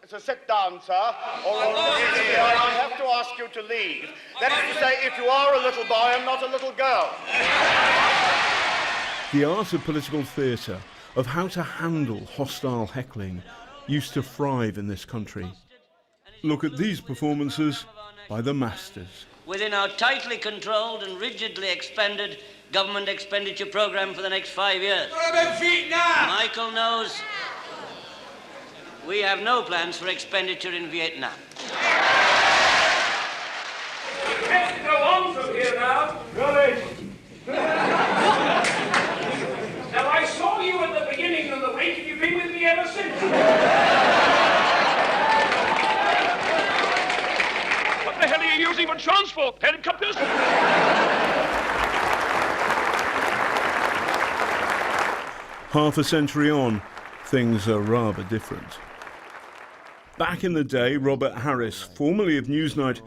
So sit down, sir, or I have to ask you to leave. That is to say, if you are a little boy and not a little girl. The art of political theatre, of how to handle hostile heckling, used to thrive in this country. Look at these performances by the masters. Within our tightly controlled and rigidly expended government expenditure programme for the next 5 years. What about Vietnam? Michael knows we have no plans for expenditure in Vietnam. Let's go on from here now. Rubbish. Now, I saw you at the beginning of the week. Have you been with me ever since? What the hell are you using my transport? Helicopters? Half a century on, things are rather different. Back in the day, Robert Harris, formerly of Newsnight,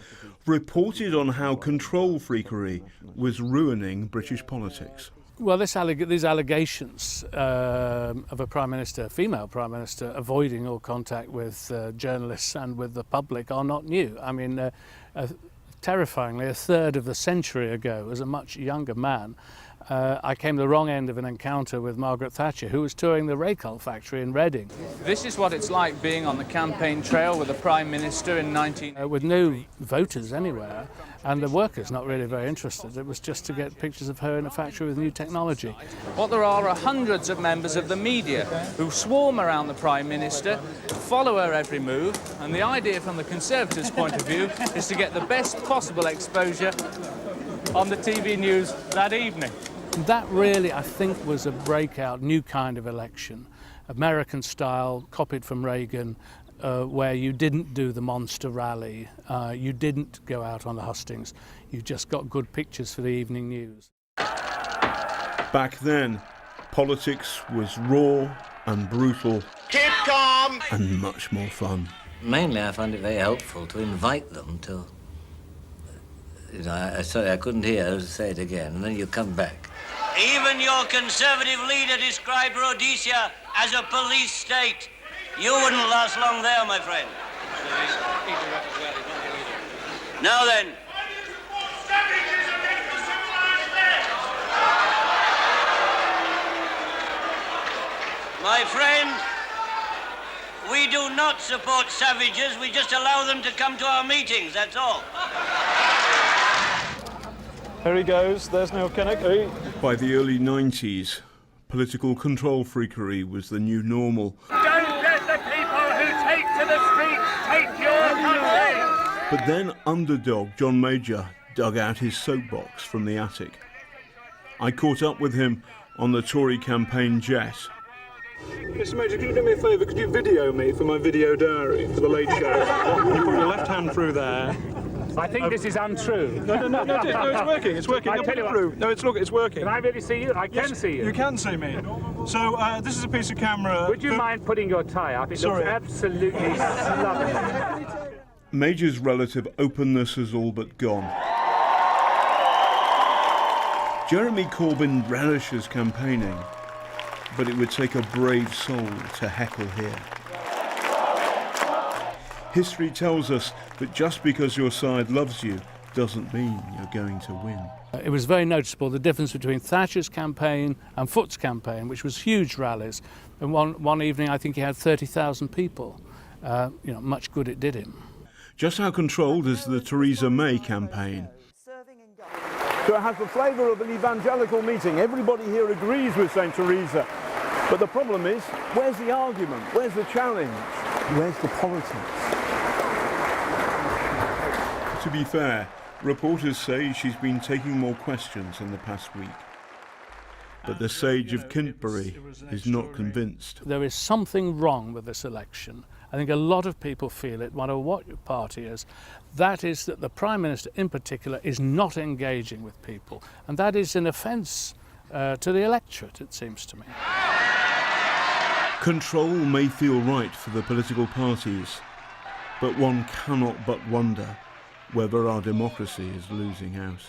reported on how control freakery was ruining British politics. Well, these allegations of a Prime Minister, female Prime Minister, avoiding all contact with journalists and with the public are not new. I mean, terrifyingly, a third of a century ago, as a much younger man, I came to the wrong end of an encounter with Margaret Thatcher, who was touring the Raycol factory in Reading. This is what it's like being on the campaign trail with the Prime Minister in with no voters anywhere, and the workers not really very interested. It was just to get pictures of her in a factory with new technology. What there are hundreds of members of the media who swarm around the Prime Minister, follow her every move, and the idea from the Conservatives' point of view is to get the best possible exposure on the TV news that evening. That really, I think, was a breakout new kind of election, American style, copied from Reagan, where you didn't do the monster rally, you didn't go out on the hustings, you just got good pictures for the evening news. Back then, politics was raw and brutal. Keep calm! And much more fun. Mainly, I find it very helpful to invite them to... sorry, I couldn't hear. I'll say it again, and then you come back. Even your Conservative leader described Rhodesia as a police state. You wouldn't last long there, my friend. Now then. My friend, we do not support savages. We just allow them to come to our meetings, that's all. There he goes, there's Neil Kinnock. By the early 90s, political control freakery was the new normal. Don't let the people who take to the streets take your country! But then underdog John Major dug out his soapbox from the attic. I caught up with him on the Tory campaign jet. Mr. Major, could you do me a favour? Could you video me for my video diary for the Late Show? You put your left hand through there. I think this is untrue. No, it's working. It's working. I tell you what. No, it's working. Can I really see you? I can see you. You can see me. So this is a piece of camera. Would you mind putting your tie up? It looks absolutely lovely. Major's relative openness has all but gone. Jeremy Corbyn relishes campaigning, but it would take a brave soul to heckle here. History tells us that just because your side loves you doesn't mean you're going to win. It was very noticeable, the difference between Thatcher's campaign and Foot's campaign, which was huge rallies. And one evening, I think he had 30,000 people. Much good it did him. Just how controlled is the Theresa May campaign? So it has the flavour of an evangelical meeting. Everybody here agrees with St. Theresa. But the problem is, where's the argument? Where's the challenge? Where's the politics? To be fair, reporters say she's been taking more questions in the past week. But the sage of Kintbury is not convinced. There is something wrong with this election. I think a lot of people feel it, no matter what your party is. That is that the Prime Minister in particular is not engaging with people. And that is an offence to the electorate, it seems to me. Control may feel right for the political parties, but one cannot but wonder whether our democracy is losing out.